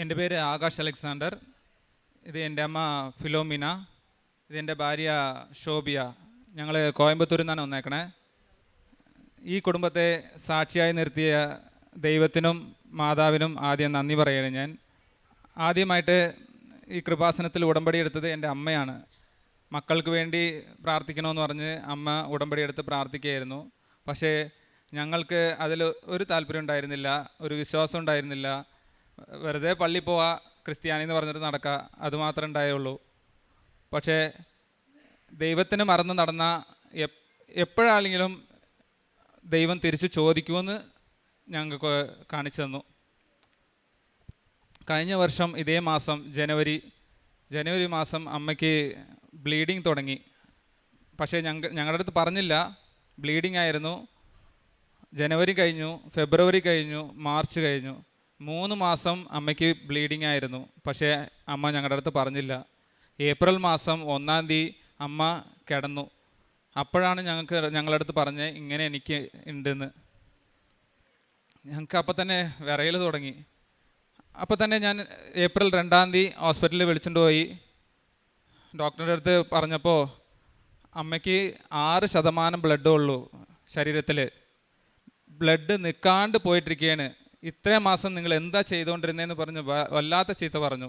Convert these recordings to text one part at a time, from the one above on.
എൻ്റെ പേര് ആകാശ് അലക്സാണ്ടർ. ഇത് എൻ്റെ അമ്മ ഫിലോമിന. ഇതെൻ്റെ ഭാര്യ ഷോബിയ. ഞങ്ങൾ കോയമ്പത്തൂരിൽ നിന്നാണ് വന്നേക്കണേ. ഈ കുടുംബത്തെ സാക്ഷിയായി നിർത്തിയ ദൈവത്തിനും മാതാവിനും ആദ്യം നന്ദി പറയുകയാണ് ഞാൻ. ആദ്യമായിട്ട് ഈ കൃപാസനത്തിൽ ഉടമ്പടി എടുത്തത് എൻ്റെ അമ്മയാണ്. മക്കൾക്ക് വേണ്ടി പ്രാർത്ഥിക്കണമെന്ന് പറഞ്ഞ് അമ്മ ഉടമ്പടി എടുത്ത് പ്രാർത്ഥിക്കുകയായിരുന്നു. പക്ഷേ ഞങ്ങൾക്ക് അതിൽ ഒരു താല്പര്യം ഉണ്ടായിരുന്നില്ല, ഒരു വിശ്വാസം ഉണ്ടായിരുന്നില്ല. വെറുതെ പള്ളി പോവാ, ക്രിസ്ത്യാനി എന്ന് പറഞ്ഞിട്ട് നടക്കുക, അതുമാത്രമേ ഉണ്ടായുള്ളൂ. പക്ഷേ ദൈവത്തിന് മറന്ന് നടന്ന എപ്പോഴാണെങ്കിലും ദൈവം തിരിച്ച് ചോദിക്കുമെന്ന് ഞങ്ങൾക്ക് കാണിച്ചു തന്നു. കഴിഞ്ഞ വർഷം ഇതേ മാസം ജനുവരി മാസം അമ്മയ്ക്ക് ബ്ലീഡിങ് തുടങ്ങി. പക്ഷേ ഞങ്ങളുടെ അടുത്ത് പറഞ്ഞില്ല, ബ്ലീഡിങ് ആയിരുന്നു. ജനുവരി കഴിഞ്ഞു, ഫെബ്രുവരി കഴിഞ്ഞു, മാർച്ച് കഴിഞ്ഞു. 3 മാസം അമ്മയ്ക്ക് ബ്ലീഡിങ് ആയിരുന്നു. പക്ഷേ അമ്മ ഞങ്ങളുടെ അടുത്ത് പറഞ്ഞില്ല. ഏപ്രിൽ മാസം 1-ാം തീയതി അമ്മ കിടന്നു. അപ്പോഴാണ് ഞങ്ങളുടെ അടുത്ത് പറഞ്ഞത് ഇങ്ങനെ എനിക്ക് ഉണ്ടെന്ന്. ഞങ്ങൾക്ക് അപ്പം തന്നെ വിറയൽ തുടങ്ങി. അപ്പം തന്നെ ഞാൻ ഏപ്രിൽ 2-ാം തീയതി ഹോസ്പിറ്റലിൽ വിളിച്ചുകൊണ്ട് പോയി. ഡോക്ടറുടെ അടുത്ത് പറഞ്ഞപ്പോൾ അമ്മയ്ക്ക് 6% ബ്ലഡേ ഉള്ളൂ ശരീരത്തിൽ. ബ്ലഡ് നിൽക്കാണ്ട് പോയിട്ടിരിക്കുകയാണ്. ഇത്രയും മാസം നിങ്ങൾ എന്താ ചെയ്തുകൊണ്ടിരുന്നതെന്ന് പറഞ്ഞ് വല്ലാത്ത ചീത്ത പറഞ്ഞു.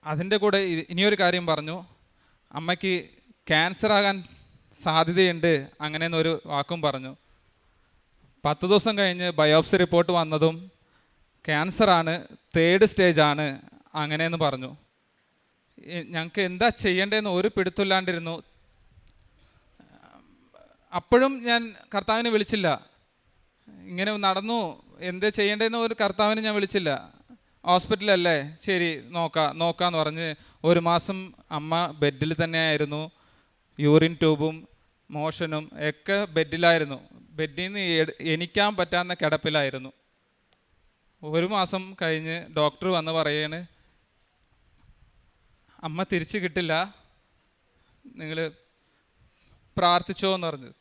അതിൻ്റെ കൂടെ ഇനിയൊരു കാര്യം പറഞ്ഞു, അമ്മയ്ക്ക് ക്യാൻസർ ആകാൻ സാധ്യതയുണ്ട് അങ്ങനെയെന്നൊരു വാക്കും പറഞ്ഞു. 10 ദിവസം കഴിഞ്ഞ് ബയോപ്സി റിപ്പോർട്ട് വന്നതും ക്യാൻസറാണ്, 3rd സ്റ്റേജാണ് അങ്ങനെയെന്ന് പറഞ്ഞു. ഞങ്ങൾക്ക് എന്താ ചെയ്യേണ്ടതെന്ന് ഒരു പിടുത്തമില്ലാണ്ടിരുന്നു. അപ്പോഴും ഞാൻ കർത്താവിനെ വിളിച്ചില്ല. ഇങ്ങനെ നടന്നു, എന്താ ചെയ്യേണ്ടതെന്ന് ഒരു കർത്താവിനെ ഞാൻ വിളിച്ചില്ല. ഹോസ്പിറ്റലല്ലേ, ശരി നോക്കാമെന്ന് പറഞ്ഞ് 1 മാസം അമ്മ ബെഡിൽ തന്നെയായിരുന്നു. യൂറിൻ ട്യൂബും മോഷനും ഒക്കെ ബെഡിലായിരുന്നു. ബെഡിൽ നിന്ന് എണിക്കാൻ പറ്റാവുന്ന കിടപ്പിലായിരുന്നു. 1 മാസം കഴിഞ്ഞ് ഡോക്ടർ വന്ന് പറയാണ്, അമ്മ തിരിച്ച് കിട്ടില്ല, നിങ്ങൾ പ്രാർത്ഥിച്ചോ എന്ന് പറഞ്ഞു.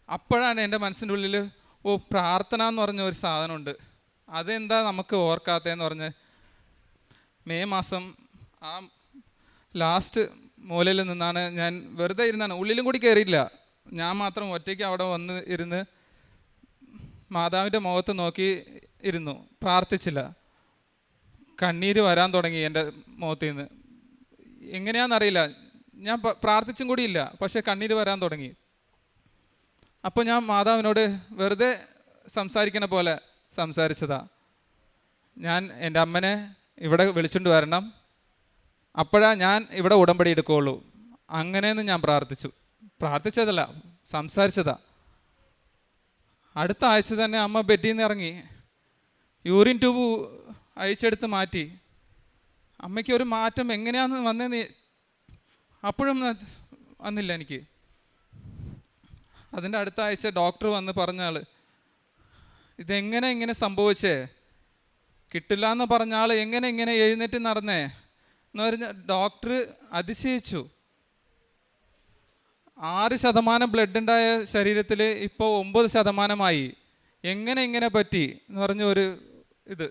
അപ്പോഴാണ് എൻ്റെ മനസ്സിൻ്റെ ഉള്ളിൽ പ്രാർത്ഥന എന്ന് പറഞ്ഞ ഒരു സാധനമുണ്ട്, അതെന്താ നമുക്ക് ഓർക്കാത്തതെന്ന് പറഞ്ഞ് മെയ് മാസം ആ ലാസ്റ്റ് മൂലയിൽ നിന്നാണ് ഞാൻ വെറുതെ ഇരുന്നാണ്, ഉള്ളിലും കൂടി കയറിയില്ല. ഞാൻ മാത്രം ഒറ്റയ്ക്ക് അവിടെ വന്ന് ഇരുന്ന് മാതാവിൻ്റെ മുഖത്ത് നോക്കി ഇരുന്നു, പ്രാർത്ഥിച്ചില്ല. കണ്ണീര് വരാൻ തുടങ്ങി എൻ്റെ മുഖത്ത് നിന്ന്. എങ്ങനെയാണെന്നറിയില്ല, ഞാൻ പ്രാർത്ഥിച്ചും കൂടിയില്ല, പക്ഷേ കണ്ണീര് വരാൻ തുടങ്ങി. അപ്പോൾ ഞാൻ മാതാവിനോട് വെറുതെ സംസാരിക്കണ പോലെ സംസാരിച്ചതാ, ഞാൻ എൻ്റെ അമ്മനെ ഇവിടെ വിളിച്ചുകൊണ്ട് വരണം, അപ്പോഴാണ് ഞാൻ ഇവിടെ ഉടമ്പടി എടുക്കുകയുള്ളൂ അങ്ങനെയെന്ന് ഞാൻ പ്രാർത്ഥിച്ചതല്ല, സംസാരിച്ചതാ. അടുത്ത ആഴ്ച തന്നെ അമ്മ ബെഡിൽ നിന്ന് ഇറങ്ങി, യൂറിൻ ട്യൂബ് അഴിച്ചെടുത്ത് മാറ്റി. അമ്മയ്ക്ക് ഒരു മാറ്റം എങ്ങനെയാണെന്ന് വന്നതെന്ന് അപ്പോഴും വന്നില്ല എനിക്ക്. അതിൻ്റെ അടുത്ത ആഴ്ച ഡോക്ടർ വന്ന് പറഞ്ഞാൾ, ഇതെങ്ങനെ സംഭവിച്ചേ, കിട്ടില്ല എന്ന് പറഞ്ഞ ആൾ എങ്ങനെ എഴുന്നേറ്റ് നടന്നേ എന്ന് പറഞ്ഞ ഡോക്ടർ അതിശയിച്ചു. 6% ബ്ലഡ് ഉണ്ടായ ശരീരത്തിൽ ഇപ്പോൾ 9%. എങ്ങനെ പറ്റി എന്ന് പറഞ്ഞ ഒരു ഇത്.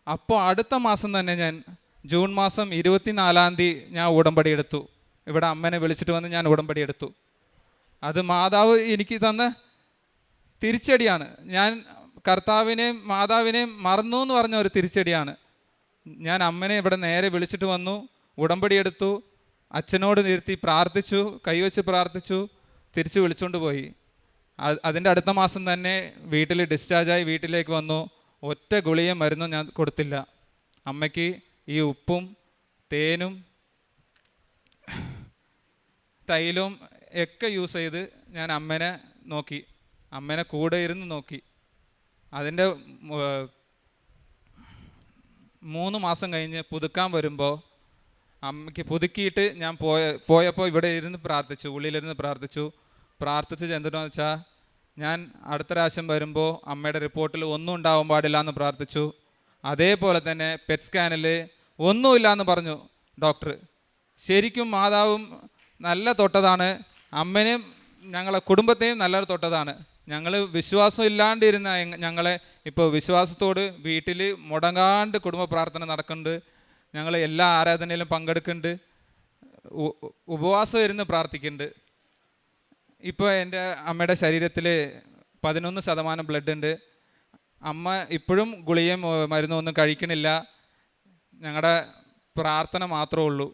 അപ്പോൾ അടുത്ത മാസം തന്നെ ഞാൻ ജൂൺ മാസം 24-ാം തീയതി ഞാൻ ഉടമ്പടി എടുത്തു. ഇവിടെ അമ്മനെ വിളിച്ചിട്ട് വന്ന് ഞാൻ ഉടമ്പടി എടുത്തു. അത് മാതാവ് എനിക്ക് തന്ന തിരിച്ചടിയാണ്. ഞാൻ കർത്താവിനെയും മാതാവിനെയും മറന്നു എന്ന് പറഞ്ഞ ഒരു തിരിച്ചടിയാണ്. ഞാൻ അമ്മനെ ഇവിടെ നേരെ വിളിച്ചിട്ട് വന്നു, ഉടമ്പടി എടുത്തു, അച്ഛനോട് നിർത്തി പ്രാർത്ഥിച്ചു, കൈവച്ച് പ്രാർത്ഥിച്ചു, തിരിച്ച് വിളിച്ചുകൊണ്ട് പോയി. അതിൻ്റെ അടുത്ത മാസം തന്നെ വീട്ടിൽ ഡിസ്ചാർജായി വീട്ടിലേക്ക് വന്നു. ഒറ്റ ഗുളികയും മരുന്നും ഞാൻ കൊടുത്തില്ല. അമ്മയ്ക്ക് ഈ ഉപ്പും തേനും തൈലവും ഒക്കെ യൂസ് ചെയ്ത് ഞാൻ അമ്മനെ നോക്കി, അമ്മനെ കൂടെ ഇരുന്ന് നോക്കി. അതിൻ്റെ 3 മാസം കഴിഞ്ഞ് പുതുക്കാൻ വരുമ്പോൾ അമ്മയ്ക്ക് പുതുക്കിയിട്ട് ഞാൻ പോയപ്പോൾ ഇവിടെ ഇരുന്ന് പ്രാർത്ഥിച്ചു, ഉള്ളിലിരുന്ന് പ്രാർത്ഥിച്ച് എന്തിനാന്ന് വെച്ചാൽ ഞാൻ അടുത്ത പ്രാവശ്യം വരുമ്പോൾ അമ്മയുടെ റിപ്പോർട്ടിൽ ഒന്നും ഉണ്ടാവാൻ പാടില്ല എന്ന് പ്രാർത്ഥിച്ചു. അതേപോലെ തന്നെ പെറ്റ് സ്കാനിൽ ഒന്നുമില്ല എന്ന് പറഞ്ഞു ഡോക്ടർ. ശരിക്കും മാതാവും നല്ല തൊട്ടതാണ്, അമ്മനെയും ഞങ്ങളെ കുടുംബത്തെയും നല്ലൊരു തൊട്ടതാണ്. ഞങ്ങൾ വിശ്വാസം ഇല്ലാണ്ടിരുന്ന ഞങ്ങളെ ഇപ്പോൾ വിശ്വാസത്തോട് വീട്ടിൽ മുടങ്ങാണ്ട് കുടുംബ പ്രാർത്ഥന നടക്കുന്നുണ്ട്. ഞങ്ങൾ എല്ലാ ആരാധനയിലും പങ്കെടുക്കുന്നുണ്ട്, ഉപവാസം ഇരുന്ന് പ്രാർത്ഥിക്കുന്നുണ്ട്. ഇപ്പോൾ എൻ്റെ അമ്മയുടെ ശരീരത്തിൽ 11% ബ്ലഡ് ഉണ്ട്. അമ്മ ഇപ്പോഴും ഗുളികയും മരുന്നും ഒന്നും കഴിക്കണില്ല. ഞങ്ങളുടെ പ്രാർത്ഥന മാത്രമേ ഉള്ളൂ.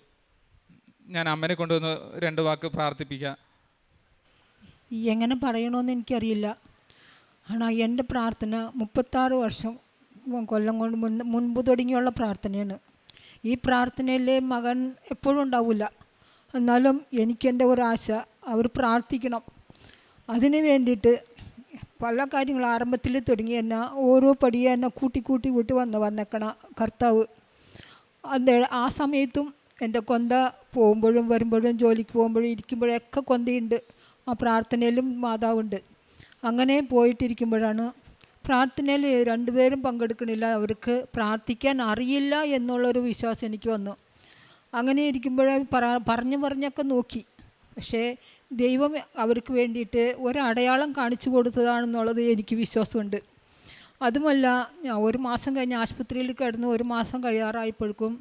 ഞാൻ അമ്മനെ കൊണ്ടുവന്ന് 2 വാക്ക് പ്രാർത്ഥിപ്പിക്കാം. എങ്ങനെ പറയണമെന്ന് എനിക്കറിയില്ല. ஆனால் എൻ്റെ പ്രാർത്ഥന 36 വർഷം കൊല്ലം കൊണ്ട് മുൻപ് തുടങ്ങിയുള്ള പ്രാർത്ഥനയാണ്. ഈ പ്രാർത്ഥനയിൽ മകൻ എപ്പോഴും ഉണ്ടാവില്ല. എന്നാലും എനിക്കെൻ്റെ ഒരാശ, അവർ പ്രാർത്ഥിക്കണം. അതിന് വേണ്ടിയിട്ട് പല കാര്യങ്ങൾ ആരംഭത്തിൽ തുടങ്ങി എന്നെ ഓരോ പടിയെ എന്നെ കൂട്ടി വിട്ട് വന്നേക്കണ കർത്താവ്. ആ സമയത്തും എൻ്റെ കൊന്ത പോകുമ്പോഴും വരുമ്പോഴും ജോലിക്ക് പോകുമ്പോഴും ഇരിക്കുമ്പോഴൊക്കെ കൊന്തയുണ്ട്. ആ പ്രാർത്ഥനയിലും മാതാവുണ്ട്. അങ്ങനെ പോയിട്ടിരിക്കുമ്പോഴാണ് പ്രാർത്ഥനയിൽ 2 പേരും പങ്കെടുക്കണില്ല, അവർക്ക് പ്രാർത്ഥിക്കാൻ അറിയില്ല എന്നുള്ളൊരു വിശ്വാസം എനിക്ക് വന്നു. അങ്ങനെ ഇരിക്കുമ്പോഴേ പറഞ്ഞൊക്കെ നോക്കി. പക്ഷേ ദൈവം അവർക്ക് വേണ്ടിയിട്ട് ഒരടയാളം കാണിച്ചു കൊടുത്തതാണെന്നുള്ളത് എനിക്ക് വിശ്വാസമുണ്ട്. അതുമല്ല, ഞാൻ 1 മാസം കഴിഞ്ഞ് ആശുപത്രിയിൽ കിടന്ന് 1 മാസം കഴിയാറായപ്പോഴേക്കും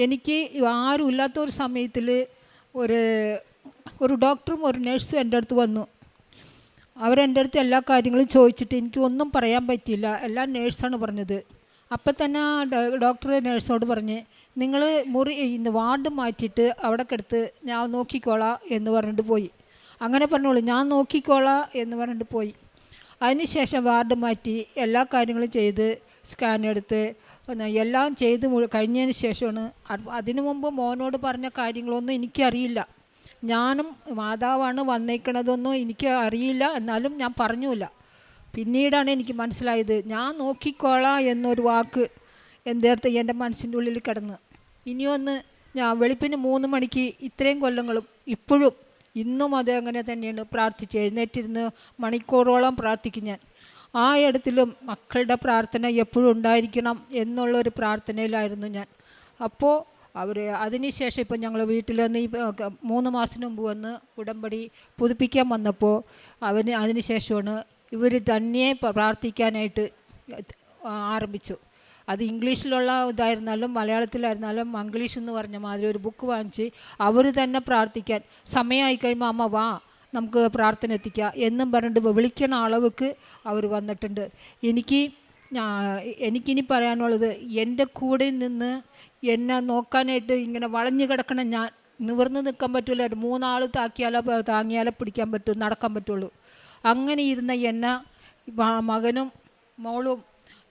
എനിക്ക് ആരും ഇല്ലാത്ത ഒരു സമയത്തിൽ ഒരു ഡോക്ടറും ഒരു നേഴ്സും എൻ്റെ അടുത്ത് വന്നു. അവരെൻ്റെ അടുത്ത് എല്ലാ കാര്യങ്ങളും ചോദിച്ചിട്ട് എനിക്ക് ഒന്നും പറയാൻ പറ്റിയില്ല. എല്ലാം നേഴ്സാണ് പറഞ്ഞത്. അപ്പം തന്നെ ഡോക്ടർ നേഴ്സിനോട് പറഞ്ഞ്, നിങ്ങൾ ഇന്ന് വാർഡ് മാറ്റിയിട്ട് അവിടെ കിടത്ത് ഞാൻ നോക്കിക്കോളാം എന്ന് പറഞ്ഞിട്ട് പോയി. അങ്ങനെ പറഞ്ഞോളൂ, ഞാൻ നോക്കിക്കോളാം എന്ന് പറഞ്ഞിട്ട് പോയി. അതിനുശേഷം വാർഡ് മാറ്റി എല്ലാ കാര്യങ്ങളും ചെയ്ത് സ്കാൻ എടുത്ത് എല്ലാം ചെയ്ത് കഴിഞ്ഞതിന് ശേഷമാണ്. അതിനു മുമ്പ് മോനോട് പറഞ്ഞ കാര്യങ്ങളൊന്നും എനിക്കറിയില്ല. ഞാനും മാതാവാണ് വന്നേക്കണതൊന്നും എനിക്ക് അറിയില്ല. എന്നാലും ഞാൻ പറഞ്ഞില്ല. പിന്നീടാണ് എനിക്ക് മനസ്സിലായത്, ഞാൻ നോക്കിക്കോളാം എന്നൊരു വാക്ക് എൻ്റെ മനസ്സിൻ്റെ ഉള്ളിൽ കിടന്ന്. ഇനിയൊന്ന് ഞാൻ വെളുപ്പിന് 3 മണിക്ക് ഇത്രയും കൊല്ലങ്ങളും ഇപ്പോഴും ഇന്നും അത് അങ്ങനെ തന്നെയാണ് പ്രാർത്ഥിച്ച് എഴുന്നേറ്റിരുന്ന് മണിക്കൂറോളം പ്രാർത്ഥിക്കും ഞാൻ. ആ ഇടത്തിലും മക്കളുടെ പ്രാർത്ഥന എപ്പോഴും ഉണ്ടായിരിക്കണം എന്നുള്ളൊരു പ്രാർത്ഥനയിലായിരുന്നു ഞാൻ. അപ്പോൾ അതിനുശേഷം ഇപ്പം ഞങ്ങൾ വീട്ടിൽ വന്ന് 3 മാസത്തിന് മുമ്പ് വന്ന് ഉടമ്പടി പുതുപ്പിക്കാൻ വന്നപ്പോൾ അതിന് ശേഷമാണ് ഇവർ തന്നെ പ്രാർത്ഥിക്കാനായിട്ട് ആരംഭിച്ചു. അത് ഇംഗ്ലീഷിലുള്ള ഇതായിരുന്നാലും മലയാളത്തിലായിരുന്നാലും മംഗ്ലീഷ് എന്ന് പറഞ്ഞ മാതിരി ഒരു ബുക്ക് വാങ്ങിച്ച് അവർ തന്നെ പ്രാർത്ഥിക്കാൻ, സമയമായി കഴിയുമ്പോൾ അമ്മ വാ നമുക്ക് പ്രാർത്ഥന എത്തിക്കുക എന്നും പറഞ്ഞിട്ട് വിളിക്കണ അളവുക്ക് അവർ വന്നിട്ടുണ്ട്. എനിക്കിനി പറയാനുള്ളത്, എൻ്റെ കൂടെ നിന്ന് എന്നെ നോക്കാനായിട്ട് ഇങ്ങനെ വളഞ്ഞു കിടക്കണം. ഞാൻ നിവർന്ന് നിൽക്കാൻ പറ്റില്ല. 3 ആൾ താങ്ങിയാലേ പിടിക്കാൻ പറ്റൂ, നടക്കാൻ പറ്റുള്ളൂ. അങ്ങനെ ഇരുന്ന എന്നെ മകനും മോളും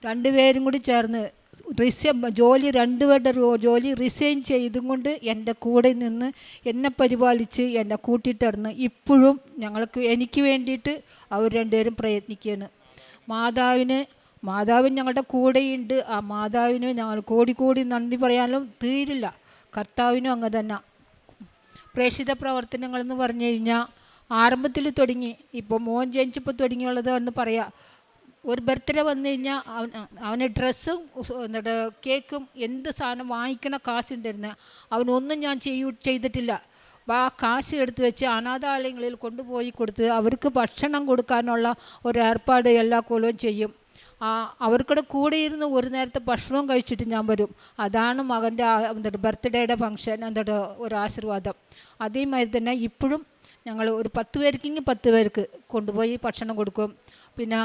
2 പേരും കൂടി ചേർന്ന് 2 പേരുടെ ജോലി റിസൈൻ ചെയ്തും കൊണ്ട് എൻ്റെ കൂടെ നിന്ന് എന്നെ പരിപാലിച്ച് എന്നെ കൂട്ടിയിട്ടിരുന്ന് ഇപ്പോഴും എനിക്ക് വേണ്ടിയിട്ട് അവർ 2 പേരും പ്രയത്നിക്കുകയാണ്. മാതാവിന് ഞങ്ങളുടെ കൂടെയുണ്ട്. ആ മാതാവിന് ഞങ്ങൾ കോടി നന്ദി പറയാനും തീരില്ല. കർത്താവിനും അങ്ങ് തന്നെ. പ്രേക്ഷിത പ്രവർത്തനങ്ങളെന്ന് പറഞ്ഞു കഴിഞ്ഞാൽ ആരംഭത്തിൽ തുടങ്ങി, ഇപ്പോൾ മോൻ ജനിച്ചപ്പോൾ തുടങ്ങിയുള്ളത് എന്ന് പറയാം. ഒരു ബർത്ത്ഡേ വന്നു കഴിഞ്ഞാൽ അവന് ഡ്രസ്സും എന്നിട്ട് കേക്കും എന്ത് സാധനം വാങ്ങിക്കണ കാശുണ്ടായിരുന്നു. അവനൊന്നും ഞാൻ ചെയ്തിട്ടില്ല. ആ കാശ് എടുത്ത് വെച്ച് അനാഥാലയങ്ങളിൽ കൊണ്ടുപോയി കൊടുത്ത് അവർക്ക് ഭക്ഷണം കൊടുക്കാനുള്ള ഒരു ഏർപ്പാട് എല്ലാ കൊല്ലവും ചെയ്യും. അവർക്കിടെ കൂടെ ഇരുന്ന് ഒരു നേരത്തെ ഭക്ഷണവും കഴിച്ചിട്ട് ഞാൻ വരും. അതാണ് മകൻ്റെ ബർത്ത്ഡേയുടെ ഫംഗ്ഷൻ ഒരു ആശീർവാദം. അതേമാതിരി തന്നെ ഇപ്പോഴും ഞങ്ങൾ ഒരു 10 പേർക്കെങ്കിൽ 10 പേർക്ക് കൊണ്ടുപോയി ഭക്ഷണം കൊടുക്കും. പിന്നെ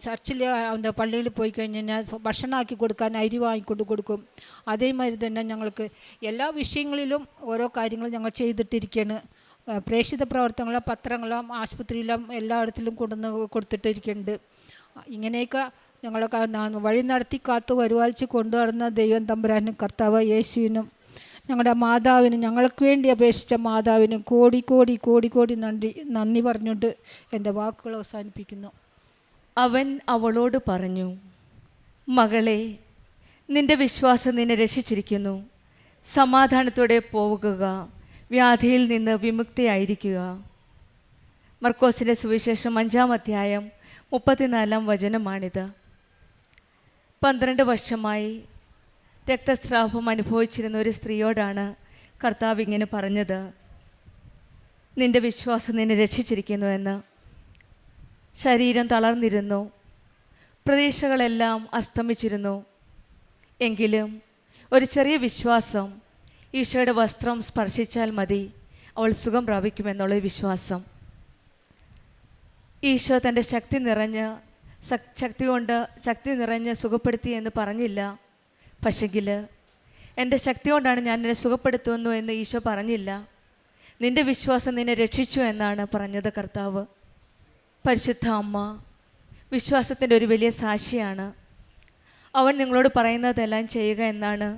ചർച്ചിൽ അവൻ്റെ പള്ളിയിൽ പോയി കഴിഞ്ഞ് കഴിഞ്ഞാൽ ഭക്ഷണമാക്കി കൊടുക്കാൻ അരി വാങ്ങിക്കൊണ്ട് കൊടുക്കും. അതേമാതിരി തന്നെ ഞങ്ങൾക്ക് എല്ലാ വിഷയങ്ങളിലും ഓരോ കാര്യങ്ങൾ ഞങ്ങൾ ചെയ്തിട്ടിരിക്കുകയാണ്. പ്രേക്ഷിത പ്രവർത്തനങ്ങളും പത്രങ്ങളും ആശുപത്രിയിലും എല്ലായിടത്തിലും കൊടുത്തിട്ടിരിക്കുന്നുണ്ട്. ഇങ്ങനെയൊക്കെ ഞങ്ങളൊക്കെ വഴി നടത്തി കാത്തു പരിപാലിച്ച് കൊണ്ടുവരുന്ന ദൈവം തമ്പുരാനും കർത്താവ് യേശുവിനും ഞങ്ങളുടെ മാതാവിനും ഞങ്ങൾക്ക് വേണ്ടി അപേക്ഷിച്ച മാതാവിനും കോടി നന്ദി പറഞ്ഞുകൊണ്ട് എൻ്റെ വാക്കുകൾ അവസാനിപ്പിക്കുന്നു. അവൻ അവളോട് പറഞ്ഞു, മകളെ, നിന്റെ വിശ്വാസം നിന്നെ രക്ഷിച്ചിരിക്കുന്നു. സമാധാനത്തോടെ പോവുക, വ്യാധിയിൽ നിന്ന് വിമുക്തിയായിരിക്കുക. മർക്കോസിൻ്റെ സുവിശേഷം 5-ാം അധ്യായം 34-ാം വചനമാണിത്. 12 വർഷമായി രക്തസ്രാവം അനുഭവിച്ചിരുന്ന ഒരു സ്ത്രീയോടാണ് കർത്താവ് ഇങ്ങനെ പറഞ്ഞത്, നിന്റെ വിശ്വാസം നിന്നെ രക്ഷിച്ചിരിക്കുന്നു എന്ന്. ശരീരം തളർന്നിരുന്നു. പ്രതീക്ഷകളെല്ലാം അസ്തമിച്ചിരുന്നു. എങ്കിലും ഒരു ചെറിയ വിശ്വാസം, ഈശോയുടെ വസ്ത്രം സ്പർശിച്ചാൽ മതി അവൾ സുഖം പ്രാപിക്കുമെന്നുള്ളൊരു വിശ്വാസം. ഈശോ തൻ്റെ ശക്തി നിറഞ്ഞ് സുഖപ്പെടുത്തി എന്ന് പറഞ്ഞില്ല. പക്ഷെങ്കിൽ എൻ്റെ ശക്തി കൊണ്ടാണ് ഞാൻ നിന്നെ സുഖപ്പെടുത്തുന്നു എന്ന് ഈശോ പറഞ്ഞില്ല. നിൻ്റെ വിശ്വാസം നിന്നെ രക്ഷിച്ചു എന്നാണ് പറഞ്ഞത് കർത്താവ്. പരിശുദ്ധ അമ്മ വിശ്വാസത്തിൻ്റെ ഒരു വലിയ സാക്ഷിയാണ്. അവൻ നിങ്ങളോട് പറയുന്നതെല്ലാം ചെയ്യുക എന്നാണ്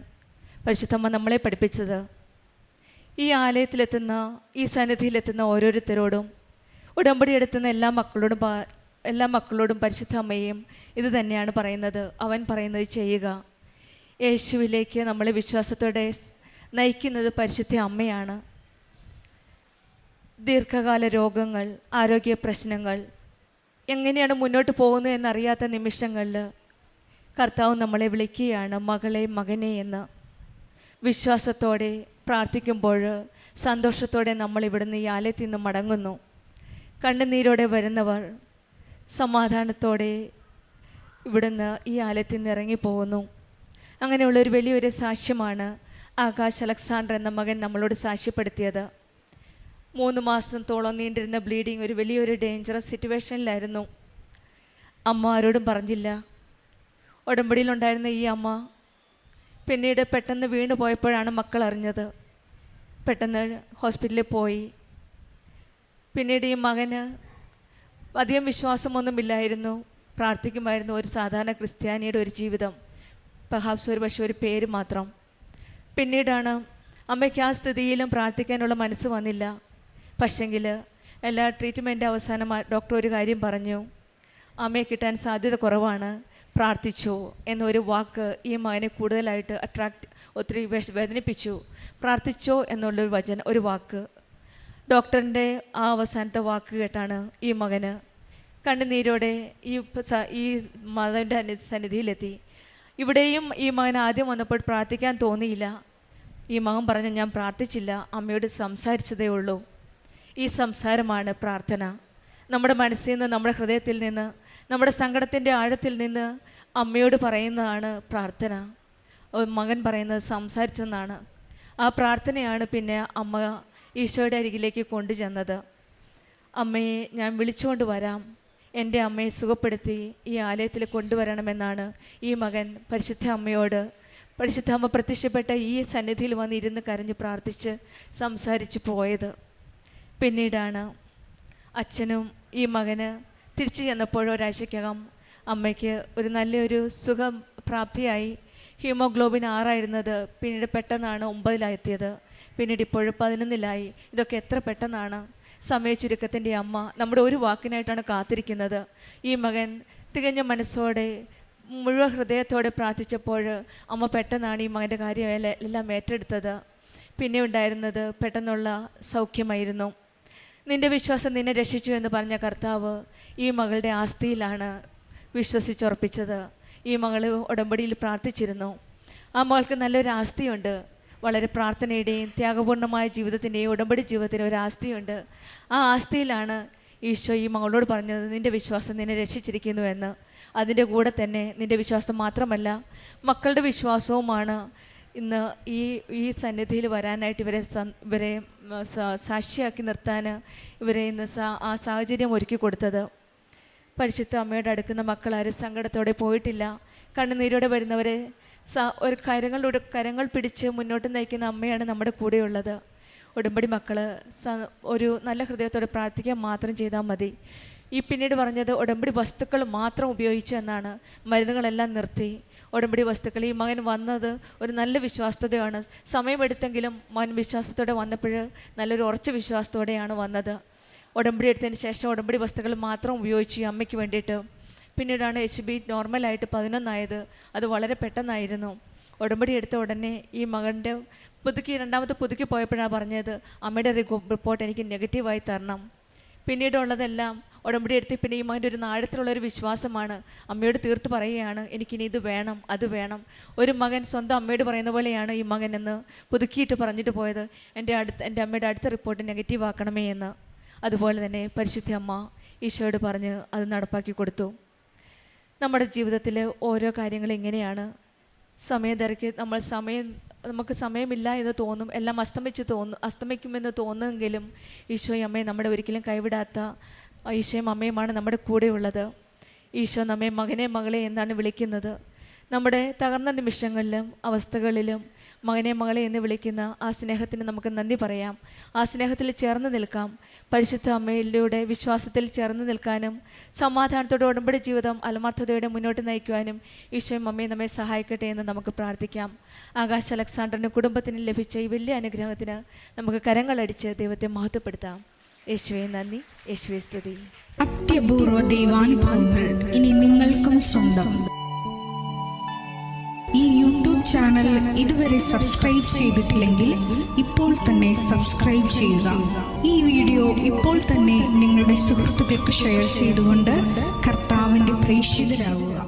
പരിശുദ്ധമ്മ നമ്മളെ പഠിപ്പിച്ചത്. ഈ ആലയത്തിലെത്തുന്ന, ഈ സന്നിധിയിലെത്തുന്ന ഓരോരുത്തരോടും, ഉടമ്പടി എടുത്തുന്ന എല്ലാ മക്കളോടും പരിശുദ്ധ അമ്മയും ഇത് തന്നെയാണ് പറയുന്നത്. അവൻ പറയുന്നത് ചെയ്യുക. യേശുവിലേക്ക് നമ്മളെ വിശ്വാസത്തോടെ നയിക്കുന്നത് പരിശുദ്ധ അമ്മയാണ്. ദീർഘകാല രോഗങ്ങൾ, ആരോഗ്യ പ്രശ്നങ്ങൾ, എങ്ങനെയാണ് മുന്നോട്ട് പോകുന്നത് എന്നറിയാത്ത നിമിഷങ്ങളിൽ കർത്താവ് നമ്മളെ വിളിക്കുകയാണ് മകളെ, മകനെ എന്ന്. വിശ്വാസത്തോടെ പ്രാർത്ഥിക്കുമ്പോൾ സന്തോഷത്തോടെ നമ്മൾ ഇവിടുന്ന് ഈ ആലയത്തിൽ നിന്ന് മടങ്ങുന്നു. കണ്ണുനീരോടെ വരുന്നവർ സമാധാനത്തോടെ ഇവിടുന്ന് ഈ ആലയത്തിൽ നിന്ന് ഇറങ്ങിപ്പോകുന്നു. അങ്ങനെയുള്ളൊരു വലിയൊരു സാക്ഷ്യമാണ് ആകാശ് അലക്സാണ്ടർ എന്ന മകൻ നമ്മളോട് സാക്ഷ്യപ്പെടുത്തിയത്. 3 മാസത്തോളം നീണ്ടിരുന്ന ബ്ലീഡിങ് ഒരു വലിയൊരു ഡേഞ്ചറസ് സിറ്റുവേഷനിലായിരുന്നു. അമ്മ ആരോടും പറഞ്ഞില്ല. ഉടമ്പടിയിലുണ്ടായിരുന്ന ഈ അമ്മ പിന്നീട് പെട്ടെന്ന് വീണു പോയപ്പോഴാണ് മക്കൾ അറിഞ്ഞത്. പെട്ടെന്ന് ഹോസ്പിറ്റലിൽ പോയി. പിന്നീട് ഈ മകന് അധികം വിശ്വാസമൊന്നുമില്ലായിരുന്നു, പ്രാർത്ഥിക്കുമായിരുന്നു. ഒരു സാധാരണ ക്രിസ്ത്യാനിയുടെ ഒരു ജീവിതം, പക്ഷേ ഒരു പേര് മാത്രം. പിന്നീടാണ് അമ്മയ്ക്ക് ആ സ്ഥിതിയിലും പ്രാർത്ഥിക്കാനുള്ള മനസ്സ് വന്നില്ല. പക്ഷെങ്കിൽ എല്ലാ ട്രീറ്റ്മെൻറ്റ് അവസാനം ഡോക്ടർ ഒരു കാര്യം പറഞ്ഞു, അമ്മയെ കിട്ടാൻ സാധ്യത കുറവാണ്, പ്രാർത്ഥിച്ചോ എന്നൊരു വാക്ക് ഈ മകനെ കൂടുതലായിട്ട് ഒത്തിരി വേദനിപ്പിച്ചു. പ്രാർത്ഥിച്ചോ എന്നുള്ളൊരു ഒരു വാക്ക്, ഡോക്ടറിൻ്റെ ആ അവസാനത്തെ വാക്ക് കേട്ടാണ് ഈ മകന് കണ്ണുനീരോടെ ഈ മാതാവിൻ്റെ സന്നിധിയിലെത്തി. ഇവിടെയും ഈ മകൻ ആദ്യം വന്നപ്പോൾ പ്രാർത്ഥിക്കാൻ തോന്നിയില്ല. ഈ മകൻ പറഞ്ഞ, ഞാൻ പ്രാർത്ഥിച്ചില്ല, അമ്മയോട് സംസാരിച്ചതേ ഉള്ളൂ. ഈ സംസാരമാണ് പ്രാർത്ഥന. നമ്മുടെ മനസ്സിൽ നിന്ന്, നമ്മുടെ ഹൃദയത്തിൽ നിന്ന്, നമ്മുടെ സങ്കടത്തിൻ്റെ ആഴത്തിൽ നിന്ന് അമ്മയോട് പറയുന്നതാണ് പ്രാർത്ഥന. മകൻ പറയുന്നത് സംസാരിച്ചെന്നാണ്. ആ പ്രാർത്ഥനയാണ് പിന്നെ അമ്മ ഈശോയുടെ അരികിലേക്ക് കൊണ്ടുചെന്നത്. അമ്മയെ ഞാൻ വിളിച്ചുകൊണ്ട് വരാം, എൻ്റെ അമ്മയെ സുഖപ്പെടുത്തി ഈ ആലയത്തിൽ കൊണ്ടുവരണമെന്നാണ് ഈ മകൻ പരിശുദ്ധ അമ്മയോട്, പരിശുദ്ധ അമ്മ പ്രത്യക്ഷപ്പെട്ട ഈ സന്നിധിയിൽ വന്നിരുന്ന് കരഞ്ഞ് പ്രാർത്ഥിച്ച് സംസാരിച്ച് പോയത്. പിന്നീടാണ് അച്ഛനും ഈ മകന് തിരിച്ചു ചെന്നപ്പോൾ ഒരാഴ്ചക്കകം അമ്മയ്ക്ക് ഒരു നല്ലൊരു സുഖം പ്രാപ്തിയായി. ഹീമോഗ്ലോബിൻ 6 ആയിരുന്നത് പിന്നീട് പെട്ടെന്നാണ് 9-ലെത്തിയത്. പിന്നീട് ഇപ്പോൾ 11-ലായി. ഇതൊക്കെ എത്ര പെട്ടെന്നാണ്. സമയ ചുരുക്കത്തിൻ്റെ അമ്മ നമ്മുടെ ഒരു വാക്കിനായിട്ടാണ് കാത്തിരിക്കുന്നത്. ഈ മകൻ തികഞ്ഞ മനസ്സോടെ മുഴുവൻ ഹൃദയത്തോടെ പ്രാർത്ഥിച്ചപ്പോൾ അമ്മ പെട്ടെന്നാണ് ഈ മകൻ്റെ കാര്യം എല്ലാം ഏറ്റെടുത്തത്. പിന്നെ ഉണ്ടായിരുന്നത് പെട്ടെന്നുള്ള സൗഖ്യമായിരുന്നു. നിൻ്റെ വിശ്വാസം നിന്നെ രക്ഷിച്ചു എന്ന് പറഞ്ഞ കർത്താവ് ഈ മകളുടെ ആസ്തിയിലാണ് വിശ്വസിച്ചുറപ്പിച്ചത്. ഈ മകൾ ഉടമ്പടിയിൽ പ്രാർത്ഥിച്ചിരുന്നു. ആ മകൾക്ക് നല്ലൊരു ആസ്തിയുണ്ട്. വളരെ പ്രാർത്ഥനയുടെയും ത്യാഗപൂർണ്ണമായ ജീവിതത്തിൻ്റെയും ഉടമ്പടി ജീവിതത്തിൻ്റെ ഒരു ആസ്തിയുണ്ട്. ആ ആസ്തിയിലാണ് ഈശോ ഈ മകളോട് പറഞ്ഞത്, നിൻ്റെ വിശ്വാസം നിന്നെ രക്ഷിച്ചിരിക്കുന്നു എന്ന്. അതിൻ്റെ കൂടെ തന്നെ നിൻ്റെ വിശ്വാസം മാത്രമല്ല, മക്കളുടെ വിശ്വാസവുമാണ് ഇന്ന് ഈ സന്നിധിയിൽ വരാനായിട്ട് ഇവരെ സാക്ഷിയാക്കി നിർത്താൻ ഇവരെ ഇന്ന് ആ സാഹചര്യം ഒരുക്കി കൊടുത്തത്. പരിശുദ്ധ അമ്മയോട് അടുക്കുന്ന മക്കളാരും സങ്കടത്തോടെ പോയിട്ടില്ല. കണ്ണുനീരോടെ വരുന്നവരെ ഒരു കരങ്ങൾ പിടിച്ച് മുന്നോട്ട് നയിക്കുന്ന അമ്മയാണ് നമ്മുടെ കൂടെയുള്ളത്. ഉടമ്പടി മക്കൾ ഒരു നല്ല ഹൃദയത്തോടെ പ്രാർത്ഥിക്കാൻ മാത്രം ചെയ്താൽ മതി. ഈ പിന്നീട് പറഞ്ഞത് ഉടമ്പടി വസ്തുക്കൾ മാത്രം ഉപയോഗിച്ചു എന്നാണ്. മരുന്നുകളെല്ലാം നിർത്തി. ഉടമ്പടി വസ്തുക്കൾ, ഈ മകൻ വന്നത് ഒരു നല്ല വിശ്വാസത്തോടെയാണ്. സമയമെടുത്തെങ്കിലും മകൻ വിശ്വാസത്തോടെ വന്നപ്പോൾ നല്ലൊരു ഉറച്ച വിശ്വാസത്തോടെയാണ് വന്നത്. ഉടമ്പടി എടുത്തതിന് ശേഷം ഉടമ്പടി വസ്തുക്കൾ മാത്രം ഉപയോഗിച്ചു ഈ അമ്മയ്ക്ക് വേണ്ടിയിട്ട്. പിന്നീടാണ് HB നോർമലായിട്ട് 11 ആയത്. അത് വളരെ പെട്ടെന്നായിരുന്നു. ഉടമ്പടി എടുത്ത ഉടനെ ഈ മകൻ്റെ രണ്ടാമത്തെ പുതുക്കി പോയപ്പോഴാണ് പറഞ്ഞത്, അമ്മയുടെ റിപ്പോർട്ട് എനിക്ക് നെഗറ്റീവായി തരണം. പിന്നീടുള്ളതെല്ലാം ഉടമ്പടി എടുത്ത് പിന്നെ ഈ മകൻ്റെ ഒരു ആഴത്തിലുള്ളൊരു വിശ്വാസമാണ്. അമ്മയോട് തീർത്ത് പറയുകയാണ്, എനിക്കിനി ഇത് വേണം, അത് വേണം. ഒരു മകൻ സ്വന്തം അമ്മയോട് പറയുന്ന പോലെയാണ് ഈ മകൻ എന്ന് പുതുക്കിയിട്ട് പറഞ്ഞിട്ട് പോയത്, എൻ്റെ അമ്മയുടെ അടുത്ത റിപ്പോർട്ട് നെഗറ്റീവ് ആക്കണമേ എന്ന്. അതുപോലെ തന്നെ പരിശുദ്ധ അമ്മ ഈശോയോട് പറഞ്ഞ് അത് നടപ്പാക്കി കൊടുത്തു. നമ്മുടെ ജീവിതത്തിൽ ഓരോ കാര്യങ്ങൾ ഇങ്ങനെയാണ്. സമയത്തിരക്ക് നമുക്ക് സമയമില്ല എന്ന് തോന്നും, എല്ലാം അസ്തമിക്കുമെന്ന് തോന്നുമെങ്കിലും ഈശോയും അമ്മയും നമ്മുടെ ഒരിക്കലും കൈവിടാത്ത ഈശോയും അമ്മയുമാണ് നമ്മുടെ കൂടെയുള്ളത്. ഈശോ നമ്മെ മകനെ മകളെ എന്നാണ് വിളിക്കുന്നത്. നമ്മുടെ തകർന്ന നിമിഷങ്ങളിലും അവസ്ഥകളിലും മകനെ മകളെ എന്ന് വിളിക്കുന്ന ആ സ്നേഹത്തിന് നമുക്ക് നന്ദി പറയാം. ആ സ്നേഹത്തിൽ ചേർന്ന് നിൽക്കാം. പരിശുദ്ധ അമ്മയിലൂടെ വിശ്വാസത്തിൽ ചേർന്ന് നിൽക്കാനും സമാധാനത്തോടെ ഉടമ്പടി ജീവിതം ആത്മാർത്ഥതയോടെ മുന്നോട്ട് നയിക്കുവാനും ഈശോയും അമ്മയും നമ്മെ സഹായിക്കട്ടെ എന്ന് നമുക്ക് പ്രാർത്ഥിക്കാം. ആകാശ് അലക്സാണ്ടറിന് കുടുംബത്തിന് ലഭിച്ച ഈ വലിയ അനുഗ്രഹത്തിന് നമുക്ക് കരങ്ങളടിച്ച് ദൈവത്തെ മഹത്വപ്പെടുത്താം. യേശുവേ നന്ദി, യേശുവേ സ്തുതി. അത്യപൂർവ ദൈവാനുഭവങ്ങൾ ഇനി നിങ്ങൾക്കും സ്വന്തം. ഈ യൂട്യൂബ് ചാനൽ ഇതുവരെ സബ്സ്ക്രൈബ് ചെയ്തിട്ടില്ലെങ്കിൽ ഇപ്പോൾ തന്നെ സബ്സ്ക്രൈബ് ചെയ്യുക. ഈ വീഡിയോ ഇപ്പോൾ തന്നെ നിങ്ങളുടെ സുഹൃത്തുക്കൾക്ക് ഷെയർ ചെയ്തുകൊണ്ട് കർത്താവിൻ്റെ പ്രേക്ഷിതരാകുക.